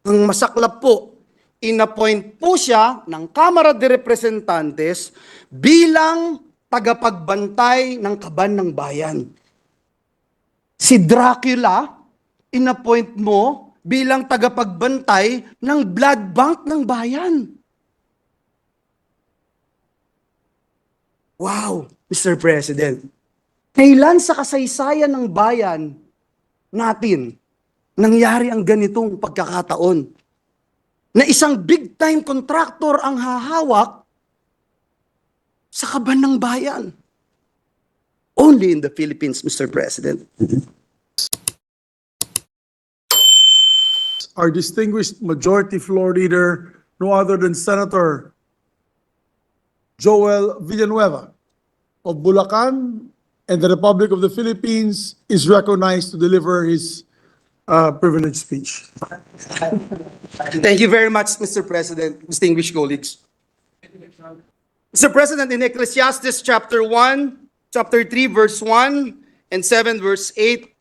Ang masaklap po, inappoint po siya ng Kamara de Representantes bilang tagapagbantay ng kaban ng bayan. Si Dracula, inappoint mo bilang tagapagbantay ng blood bank ng bayan. Wow, Mr. President. Kailan sa kasaysayan ng bayan natin nangyari ang ganitong pagkakataon? Na isang big-time contractor ang hahawak sa kaban ng bayan. Only in the Philippines, Mr. President. Our distinguished Majority Floor Leader, no other than Senator Joel Villanueva of Bulacan and the Republic of the Philippines is recognized to deliver his privileged speech. Thank you very much, Mr. President, distinguished colleagues. Mr. President, in Ecclesiastes chapter 1, chapter 3, verse 1, and 7, verse 8,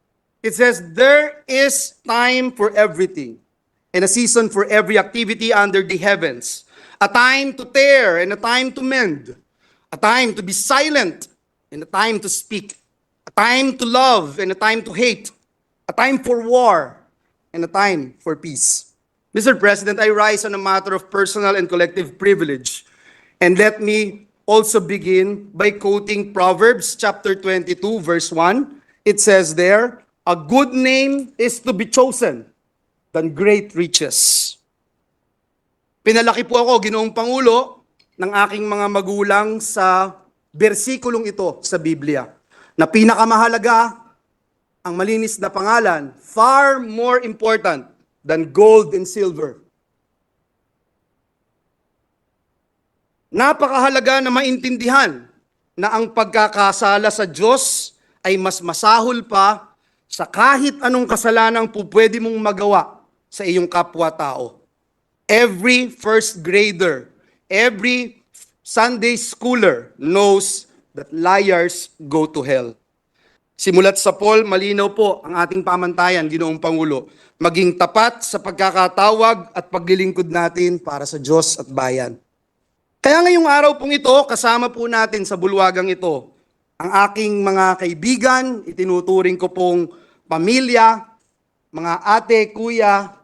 it says, "There is time for everything, and a season for every activity under the heavens, a time to tear and a time to mend, a time to be silent and a time to speak, a time to love and a time to hate, a time for war and a time for peace." Mr. President, I rise on a matter of personal and collective privilege. And let me also begin by quoting Proverbs chapter 22, verse 1. It says there, "A good name is to be chosen than great riches." Pinalaki po ako, Ginoong Pangulo, ng aking mga magulang sa bersikulong ito sa Biblia, na pinakamahalaga ang malinis na pangalan, far more important than gold and silver. Napakahalaga na maintindihan na ang pagkakasala sa Diyos ay mas masahol pa sa kahit anong kasalanang pwede mong magawa sa iyong kapwa-tao. Every first grader, every Sunday schooler knows that liars go to hell. Simulat sa Paul, malinaw po ang ating pamantayan, Ginoong Pangulo, maging tapat sa pagkakatawag at paglilingkod natin para sa Diyos at bayan. Kaya ngayong araw pong ito, kasama po natin sa bulwagang ito, ang aking mga kaibigan, itinuturing ko pong pamilya, mga ate, kuya,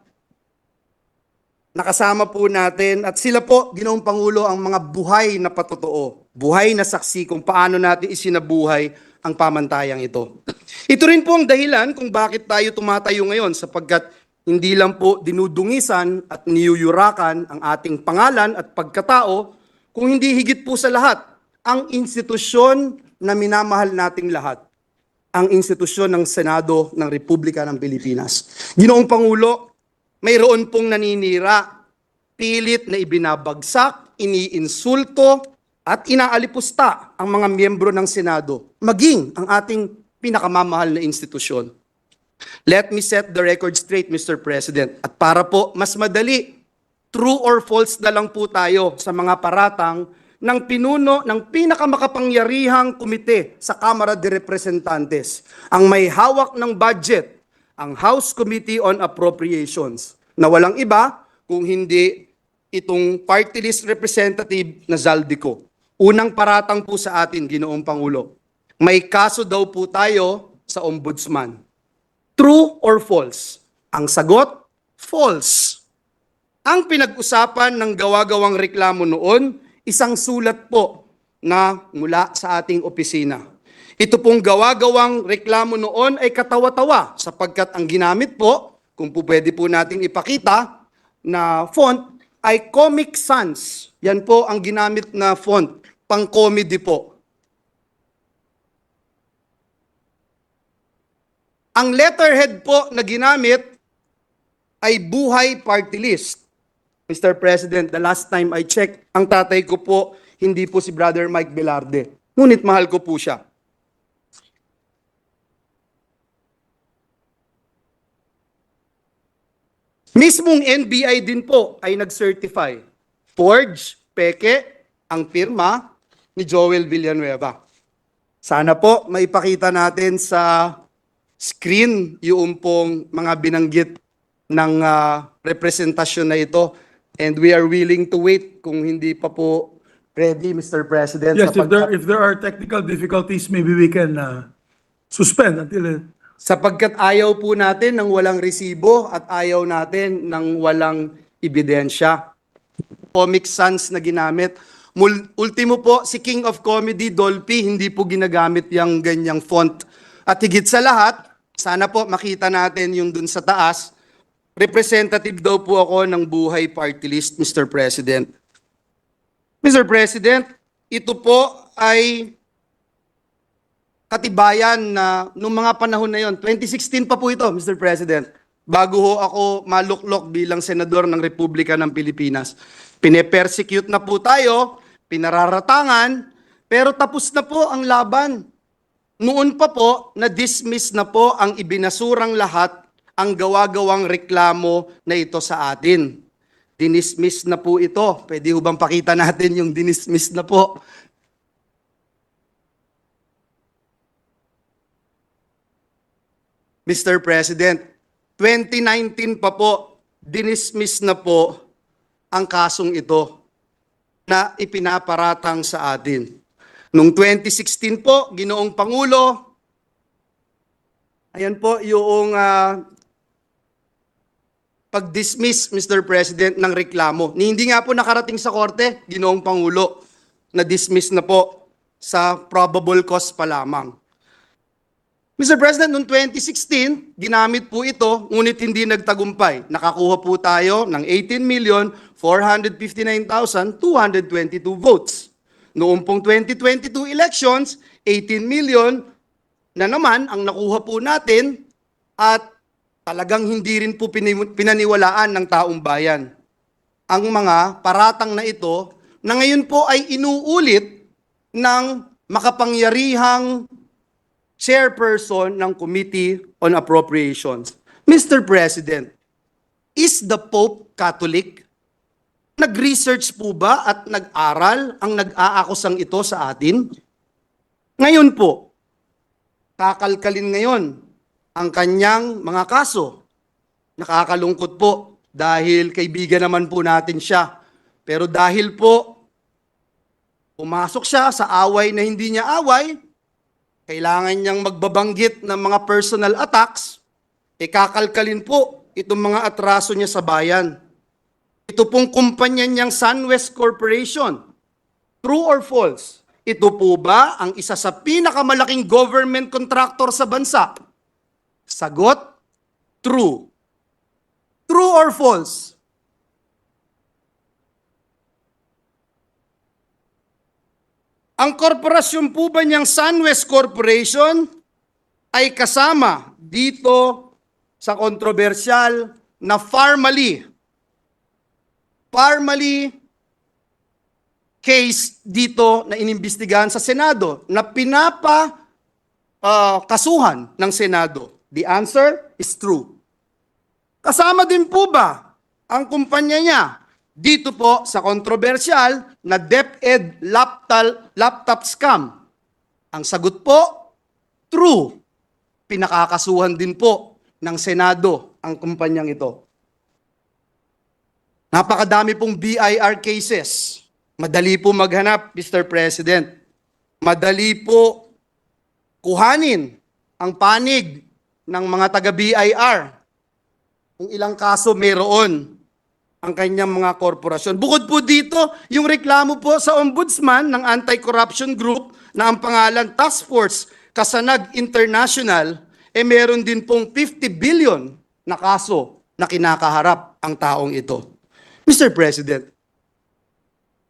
nakasama po natin, at sila po, Ginoong Pangulo, ang mga buhay na patotoo, buhay na saksi kung paano natin isinabuhay ang pamantayang ito. Ito rin po ang dahilan kung bakit tayo tumatayo ngayon, sapagkat hindi lang po dinudungisan at niyuyurakan ang ating pangalan at pagkatao, kung hindi higit po sa lahat, ang institusyon na minamahal nating lahat, ang institusyon ng Senado ng Republika ng Pilipinas. Ginoong Pangulo, mayroon pong naninira, pilit na ibinabagsak, iniinsulto, at inaalipusta ang mga miyembro ng Senado, maging ang ating pinakamamahal na institusyon. Let me set the record straight, Mr. President. At para po mas madali, true or false na lang po tayo sa mga paratang ng pinuno ng pinakamakapangyarihang komite sa Kamara de Representantes, ang may hawak ng budget, ang House Committee on Appropriations, na walang iba kung hindi itong party list representative na Zaldico. Unang paratang po sa atin, Ginoong Pangulo, may kaso daw po tayo sa Ombudsman. True or false? Ang sagot, false. Ang pinag-usapan ng gawa-gawang reklamo noon, isang sulat po na mula sa ating opisina. Ito pong gawa-gawang reklamo noon ay katawa-tawa sapagkat ang ginamit po, kung po pwede po nating ipakita, na font ay Comic Sans. Yan po ang ginamit na font, pang-comedy po. Ang letterhead po na ginamit ay Buhay Party List. Mr. President, the last time I checked, ang tatay ko po, hindi po si Brother Mike Velarde. Ngunit mahal ko po siya. Mismong NBI din po ay nag-certify. Forge, peke, ang pirma ni Joel Villanueva. Sana po maipakita natin sa screen yung pong mga binanggit ng representasyon na ito. And we are willing to wait kung hindi pa po ready, Mr. President. Yes, sapagkat- if there are technical difficulties, maybe we can suspend until Sapagkat ayaw po natin ng walang resibo at ayaw natin ng walang ebidensya. Comic Sans na ginamit. Ultimo po, si King of Comedy, Dolphy, hindi po ginagamit yung ganyang font. At higit sa lahat, sana po makita natin yung dun sa taas, representative daw po ako ng Buhay Party List, Mr. President. Mr. President, ito po ay katibayan na nung mga panahon na yon, 2016 pa po ito, Mr. President, bago ho ako maluklok bilang senador ng Republika ng Pilipinas. Pine-persecute na po tayo, pinararatangan, pero tapos na po ang laban. Noon pa po, na-dismiss na po ang ibinasurang lahat ang gawa-gawang reklamo na ito sa atin. Dinismiss na po ito. Pwede ho bang pakita natin yung dinismiss na po? Mr. President, 2019 pa po, dinismiss na po ang kasong ito na ipinaparatang sa atin. Noong 2016 po, Ginoong Pangulo, ayan po yung pag-dismiss, Mr. President, ng reklamo. Hindi nga po nakarating sa korte, Ginoong Pangulo, na-dismiss na po sa probable cause pa lamang. Mr. President, noong 2016, ginamit po ito, ngunit hindi nagtagumpay. Nakakuha po tayo ng 18,459,222 votes. Noong pong 2022 elections, 18 million na naman ang nakuha po natin at talagang hindi rin po pinaniwalaan ng taong bayan. Ang mga paratang na ito na ngayon po ay inuulit ng makapangyarihang chairperson ng Committee on Appropriations. Mr. President, is the Pope Catholic? Nag-research po ba at nag-aral ang nag-aakusang ito sa atin? Ngayon po, kakalkalin ngayon ang kanyang mga kaso. Nakakalungkot po dahil kaibigan naman po natin siya. Pero dahil po pumasok siya sa away na hindi niya away, kailangan niyang magbabanggit ng mga personal attacks, kakalkalin po itong mga atraso niya sa bayan. Ito pong kumpanya niyang SunWest Corporation. True or false? Ito po ba ang isa sa pinakamalaking government contractor sa bansa? Sagot, true. True or false? Ang korporasyon po ba niyang SunWest Corporation ay kasama dito sa kontrobersyal na Farmally case dito na inimbestigahan sa Senado na kasuhan ng Senado? The answer is true. Kasama din po ba ang kumpanya niya dito po sa kontrobersyal na DepEd laptop scam? Ang sagot po, true. Pinakakasuhan din po ng Senado ang kumpanyang ito. Napakadami pong BIR cases. Madali po maghanap, Mr. President. Madali po kuhanin ang panig ng mga taga-BIR. Kung ilang kaso mayroon ang kanyang mga korporasyon. Bukod po dito, yung reklamo po sa ombudsman ng anti-corruption group na ang pangalan Task Force Kasanag International, meron din pong 50 billion na kaso na kinakaharap ang taong ito. Mr. President,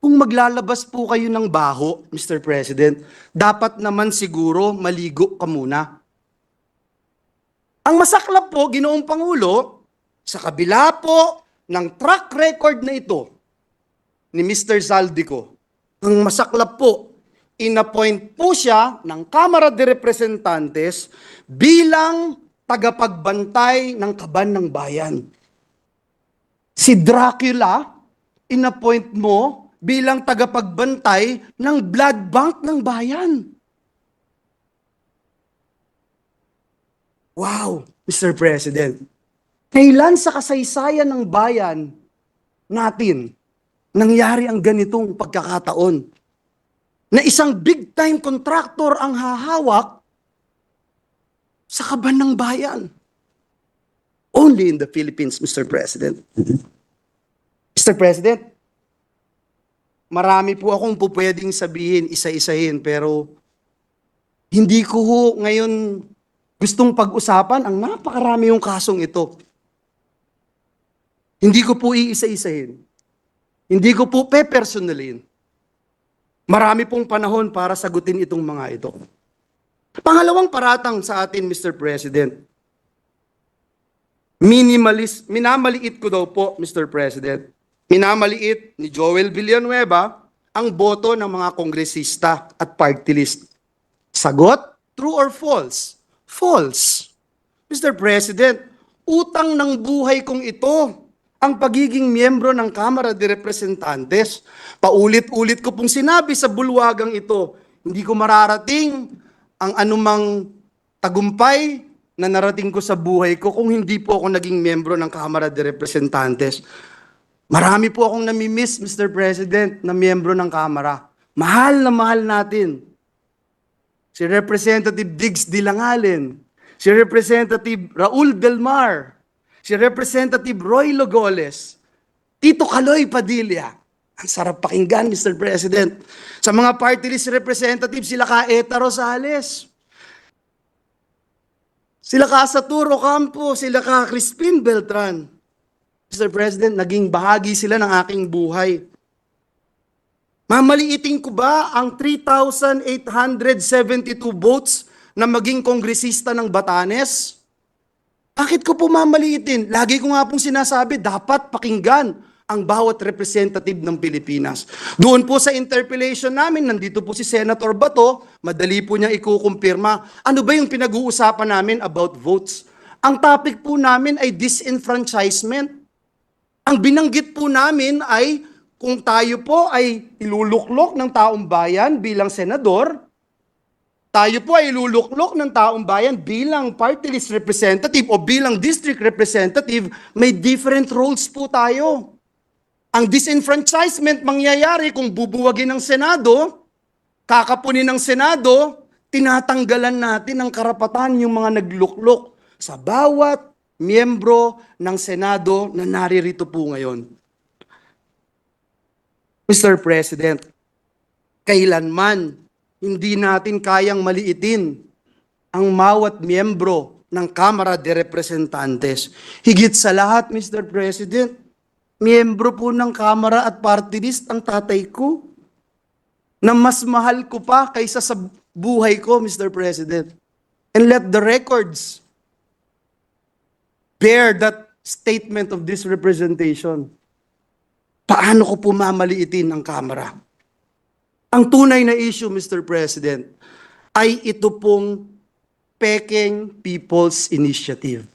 kung maglalabas po kayo ng baho, Mr. President, dapat naman siguro maligo ka muna. Ang masaklap po, Ginoong Pangulo, sa kabila po ng track record na ito ni Mr. Zaldico, ang masaklap po, inappoint po siya ng Kamara de Representantes bilang tagapagbantay ng kaban ng bayan. Si Dracula, inappoint mo bilang tagapagbantay ng blood bank ng bayan. Wow, Mr. President. Kailan sa kasaysayan ng bayan natin nangyari ang ganitong pagkakataon na isang big-time contractor ang hahawak sa kaban ng bayan? Only in the Philippines, Mr. President. Mr. President, marami po akong pupwedeng sabihin, isa-isahin, pero hindi ko ho ngayon gustong pag-usapan ang napakarami yung kasong ito. Hindi ko po iisa-isahin. Hindi ko po pe-personalin. Marami pong panahon para sagutin itong mga ito. Pangalawang paratang sa atin, Mr. President. Minamaliit ko daw po, Mr. President. Minamaliit ni Joel Villanueva ang boto ng mga kongresista at party list. Sagot, true or false? False. Mr. President, utang ng buhay kong ito ang pagiging miyembro ng Kamara de Representantes. Paulit-ulit ko pong sinabi sa bulwagang ito, hindi ko mararating ang anumang tagumpay na narating ko sa buhay ko kung hindi po ako naging miyembro ng Kamara de Representantes. Marami po akong namimiss, Mr. President, na miyembro ng Kamara. Mahal na mahal natin. Si Representative Diggs Dilangalen, si Representative Raul Delmar, si Representative Roy Logoles, Tito Kaloy Padilla. Ang sarap pakinggan, Mr. President. Sa mga party list representatives, sila ka Eta Rosales, sila ka Saturo Campo, sila ka Crispin Beltran. Mr. President, naging bahagi sila ng aking buhay. Mamaliitin ko ba ang 3,872 votes na maging kongresista ng Batanes? Bakit ko po mamaliitin? Lagi ko nga pong sinasabi, dapat pakinggan ang bawat representative ng Pilipinas. Doon po sa interpellation namin, nandito po si Senator Bato, madali po niya ikukumpirma. Ano ba yung pinag-uusapan namin about votes? Ang topic po namin ay disenfranchisement. Ang binanggit po namin ay kung tayo po ay iluluklok ng taong bayan bilang senador, tayo po ay iluluklok ng taong bayan bilang party list representative o bilang district representative, may different roles po tayo. Ang disenfranchisement mangyayari kung bubuwagin ng Senado, kakapunin ng Senado, tinatanggalan natin ng karapatan yung mga nagluklok sa bawat miyembro ng Senado na naririto po ngayon. Mr. President, kailanman hindi natin kayang maliitin ang bawat miyembro ng Kamara de Representantes. Higit sa lahat, Mr. President, miyembro po ng Kamara at party list ang tatay ko na mas mahal ko pa kaysa sa buhay ko, Mr. President. And let the records bear that statement of this representation. Paano ko po mamaliitin ang Kamara? Ang tunay na issue, Mr. President, ay ito pong Peking People's Initiative.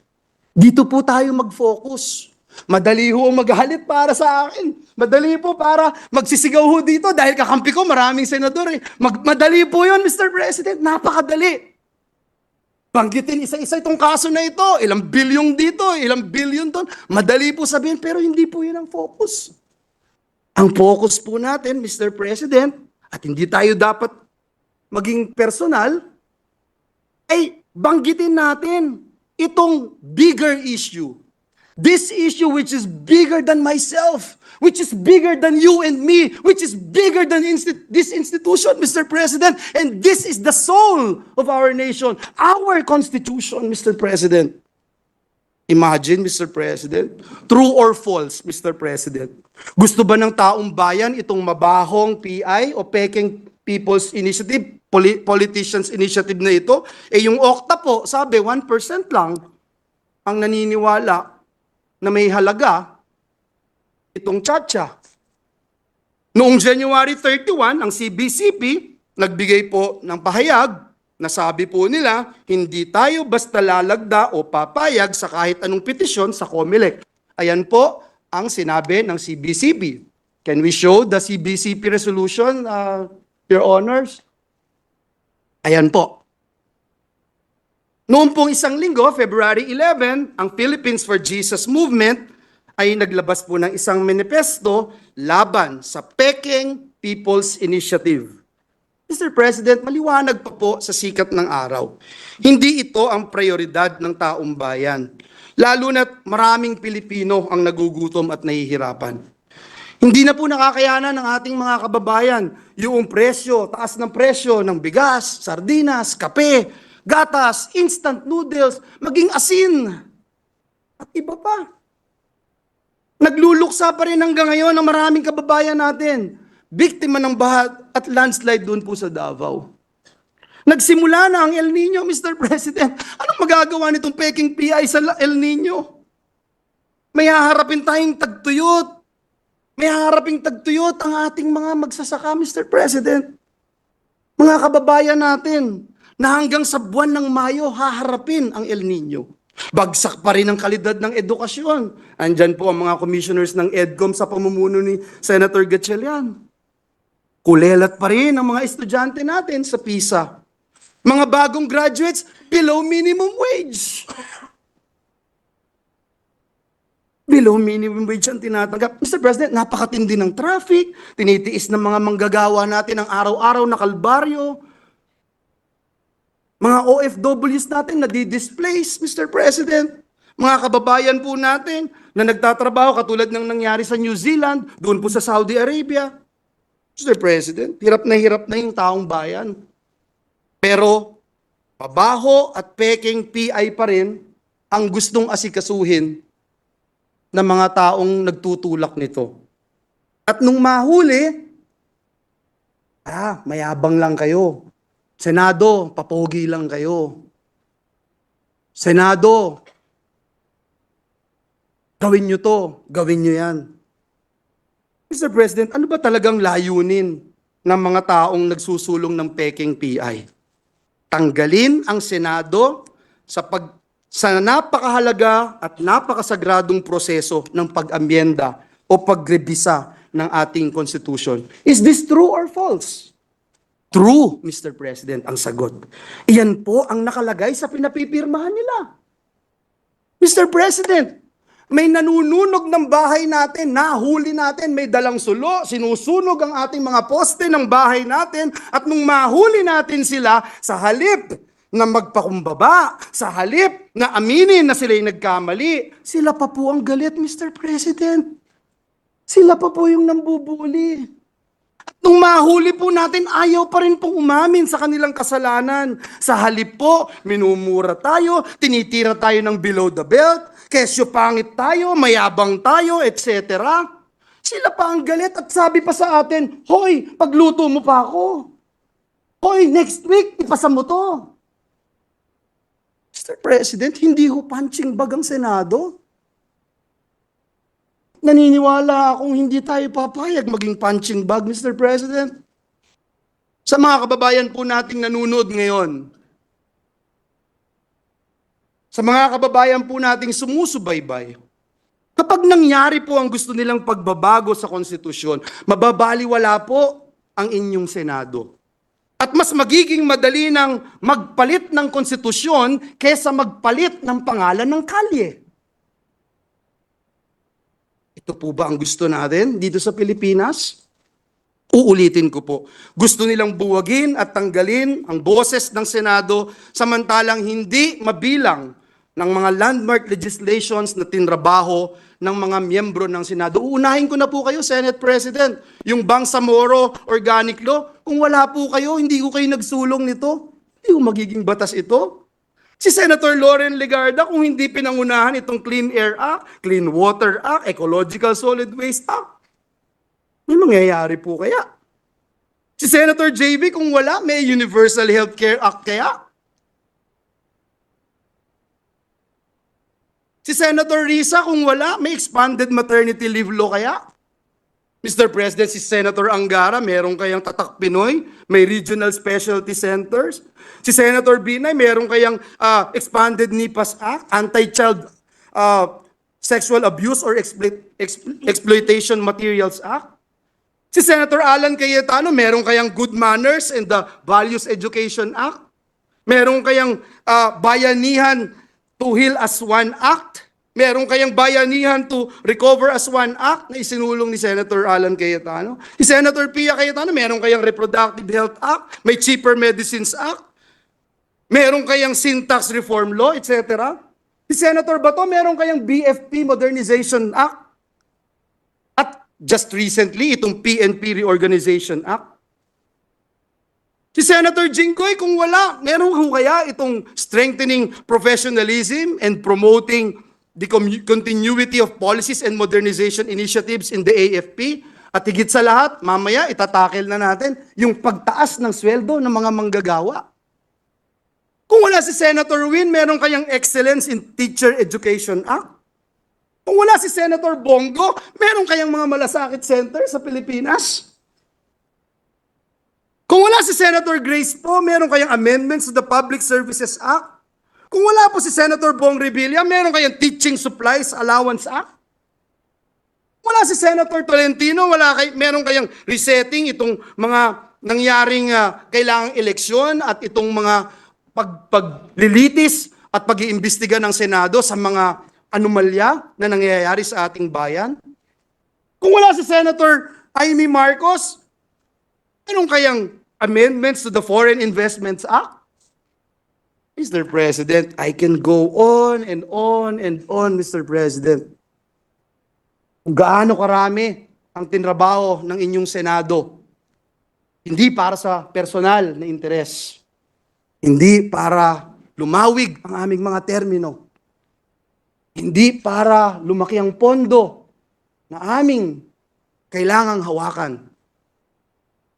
Dito po tayo mag-focus. Madali ho maghalit para sa akin. Madali po para magsisigaw ho dito dahil kakampi ko maraming senador eh. Madali po yun, Mr. President. Napakadali. Banggitin isa-isa itong kaso na ito. Ilang bilyong dito, ilang bilyon doon. Madali po sabihin, pero hindi po yun ang focus. Ang focus po natin, Mr. President, at hindi tayo dapat maging personal, ay banggitin natin itong bigger issue. This issue which is bigger than myself, which is bigger than you and me, which is bigger than this institution, Mr. President, and this is the soul of our nation, our Constitution, Mr. President. Imagine, Mr. President, true or false, Mr. President? Gusto ba ng taong bayan itong mabahong PI o Peking People's Initiative, Politicians Initiative na ito? Eh yung OCTA po, sabi 1% lang ang naniniwala na may halaga itong tsa-tsa. Noong January 31, ang CBCP nagbigay po ng pahayag na sabi po nila, hindi tayo basta lalagda o papayag sa kahit anong petisyon sa COMELEC. Ayan po ang sinabi ng CBCP. Can we show the CBCP resolution, Your Honors? Ayan po. Noong pong isang linggo, February 11, ang Philippines for Jesus Movement ay naglabas po ng isang manifesto laban sa Peking People's Initiative. Mr. President, maliwanag pa po sa sikat ng araw. Hindi ito ang prioridad ng taong bayan. Lalo na't maraming Pilipino ang nagugutom at nahihirapan. Hindi na po nakakayanan ng ating mga kababayan yung presyo, taas ng presyo ng bigas, sardinas, kape, gatas, instant noodles, maging asin, at iba pa. Nagluluksa pa rin hanggang ngayon ang maraming kababayan natin. Biktima ng baha at landslide doon po sa Davao. Nagsimula na ang El Nino, Mr. President. Anong magagawa nitong Peking PI sa El Nino? May haharapin tayong tagtuyot. May haharaping tagtuyot ang ating mga magsasaka, Mr. President. Mga kababayan natin na hanggang sa buwan ng Mayo haharapin ang El Nino. Bagsak pa rin ang kalidad ng edukasyon. Andyan po ang mga commissioners ng EDCOM sa pamumuno ni Senator Gatchalian. Kulelat pa rin ang mga estudyante natin sa PISA. Mga bagong graduates, below minimum wage. Below minimum wage ang tinatanggap. Mr. President, napakatindi ng traffic, tinitiis ng mga manggagawa natin ang araw-araw na kalbaryo. Mga OFWs natin na di-displace, Mr. President. Mga kababayan po natin na nagtatrabaho katulad ng nangyari sa New Zealand, doon po sa Saudi Arabia. Mr. President, hirap na yung taong bayan. Pero, pabaho at Peking PI pa rin ang gustong asikasuhin ng mga taong nagtutulak nito. At nung mahuli, mayabang lang kayo. Senado, papogi lang kayo. Senado, gawin nyo to, gawin nyo yan. Mr. President, ano ba talagang layunin ng mga taong nagsusulong ng Peking PI? Tanggalin ang Senado sa napakahalaga at napakasagradong proseso ng pag-amyenda o pagrebisa ng ating Constitution. Is this true or false? True, Mr. President, ang sagot. Iyan po ang nakalagay sa pinapipirmahan nila. Mr. President, may nanununog ng bahay natin, nahuli natin, may dalang sulo, sinusunog ang ating mga poste ng bahay natin, at nung mahuli natin sila, sa halip na magpakumbaba, sa halip na aminin na sila'y nagkamali, sila pa po ang galit, Mr. President. Sila pa po yung nambubuli. At nung mahuli po natin, ayaw pa rin pong umamin sa kanilang kasalanan. Sa halip po, minumura tayo, tinitira tayo ng below the belt, kesyo pangit tayo, mayabang tayo, etc. Sila pa ang galit at sabi pa sa atin, hoy, pagluto mo pa ako. Hoy, next week, ipasa mo to. Mr. President, hindi ho punching bag ang Senado. Naniniwala akong hindi tayo papayag maging punching bag, Mr. President. Sa mga kababayan po nating nanonood ngayon, sa mga kababayan po nating sumusubaybay, kapag nangyari po ang gusto nilang pagbabago sa konstitusyon, mababaliwala po ang inyong Senado. At mas magiging madali ng magpalit ng konstitusyon kaysa magpalit ng pangalan ng kalye. Ito po ba ang gusto natin dito sa Pilipinas? Uulitin ko po. Gusto nilang buwagin at tanggalin ang boses ng Senado samantalang hindi mabilang ng mga landmark legislations na tinrabaho ng mga miyembro ng Senado. Uunahin ko na po kayo, Senate President, yung Bangsamoro Organic Law. Kung wala po kayo, hindi ko kayo nagsulong nito, hindi ko magiging batas ito. Si Senator Loren Legarda, kung hindi pinangunahan itong Clean Air Act, Clean Water Act, Ecological Solid Waste Act, may mangyayari po kaya? Si Senator JB, kung wala, may Universal Healthcare Act kaya? Si Senator Risa, kung wala, may expanded maternity leave law kaya? Mr. President, si Senator Angara, meron kayang Tatak Pinoy, may regional specialty centers. Si Senator Binay, meron kayang expanded NIPAS Act, Anti-Child Sexual Abuse or Exploitation Materials Act. Si Senator Alan Cayetano, meron kayang Good Manners and the Values Education Act. Meron kayang Bayanihan to Heal as One Act. Meron kayang Bayanihan to Recover as One Act na isinulong ni Senator Alan Cayetano. Si Senator Pia Cayetano, meron kayang Reproductive Health Act, may Cheaper Medicines Act, meron kayang Syntax Reform Law, etc. Si Senator Bato, meron kayang BFP Modernization Act. At just recently, itong PNP Reorganization Act. Si Senator Jinggoy, kung wala, meron ho kaya itong Strengthening Professionalism and Promoting the Continuity of Policies and Modernization Initiatives in the AFP? At higit sa lahat, mamaya itatakel na natin yung pagtaas ng sweldo ng mga manggagawa. Kung wala si Senator Win, meron kayang Excellence in Teacher Education Act. Kung wala si Senator Bongo, meron kayang mga malasakit center sa Pilipinas. Kung wala si Senator Grace po, meron kayang amendments to the Public Services Act. Kung wala po si Senator Bong Revilla, meron kayang Teaching Supplies Allowance Act. Wala si Senator Tolentino, meron kayang resetting itong mga nangyaring kailangang eleksyon at itong mga paglilitis at pag-iimbestiga ng Senado sa mga anomalya na nangyayari sa ating bayan. Kung wala si Senator Amy Marcos, anong kayang amendments to the Foreign Investments Act? Mr. President, I can go on and on and on, Mr. President. Kung gaano karami ang tinrabaho ng inyong Senado, hindi para sa personal na interes, hindi para lumawig ang aming mga termino, hindi para lumaki ang pondo na aming kailangang hawakan.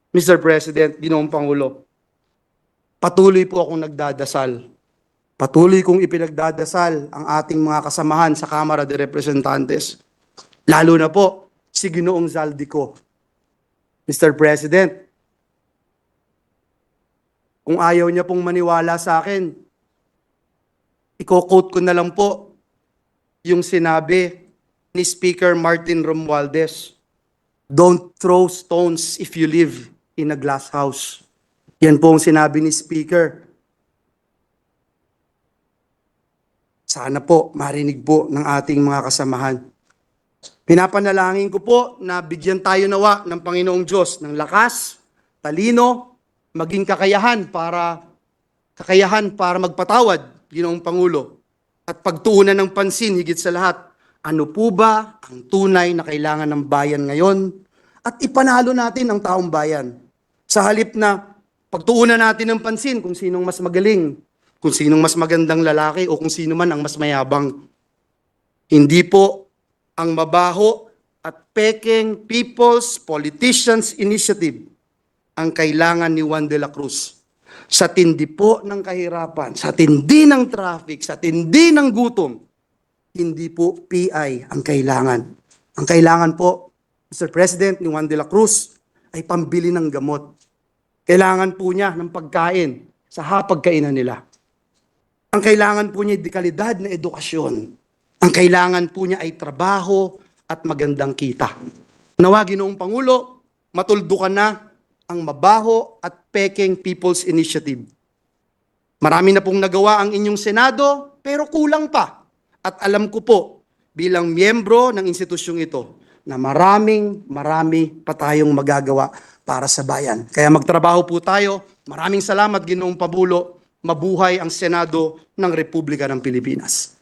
Mr. President, Ginoong Pangulo, patuloy po akong nagdadasal. Patuloy kong ipinagdadasal ang ating mga kasamahan sa Kamara de Representantes. Lalo na po si Ginoong Zaldico. Mr. President, kung ayaw niya pong maniwala sa akin, i-quote ko na lang po yung sinabi ni Speaker Martin Romualdez. Don't throw stones if you live in a glass house. Yan po ang sinabi ni Speaker. Sana po marinig po ng ating mga kasamahan. Pinapanalangin ko po na bigyan tayo nawa ng Panginoong Diyos ng lakas, talino, maging kakayahan para magpatawad, Ginoong Pangulo, at pagtuunan ng pansin higit sa lahat. Ano po ba ang tunay na kailangan ng bayan ngayon? At ipanalo natin ang taong bayan. Sa halip na pagtuunan natin ng pansin kung sinong mas magaling, kung sinong mas magandang lalaki o kung sino man ang mas mayabang. Hindi po ang mabaho at peking People's Politicians Initiative ang kailangan ni Juan de la Cruz. Sa tindi po ng kahirapan, sa tindi ng traffic, sa tindi ng gutom, hindi po PI ang kailangan. Ang kailangan po, Mr. President, ni Juan de la Cruz ay pambili ng gamot. Kailangan po niya ng pagkain sa hapagkainan nila. Ang kailangan po niya ay dekalidad na edukasyon. Ang kailangan po niya ay trabaho at magandang kita. Nawa, Ginoong Pangulo, matuldukan na ang mabaho at peking People's Initiative. Marami na pong nagawa ang inyong Senado, pero kulang pa. At alam ko po, bilang miyembro ng institusyong ito, na marami pa tayong magagawa para sa bayan. Kaya magtrabaho po tayo. Maraming salamat, Ginoong Pangulo. Mabuhay ang Senado ng Republika ng Pilipinas.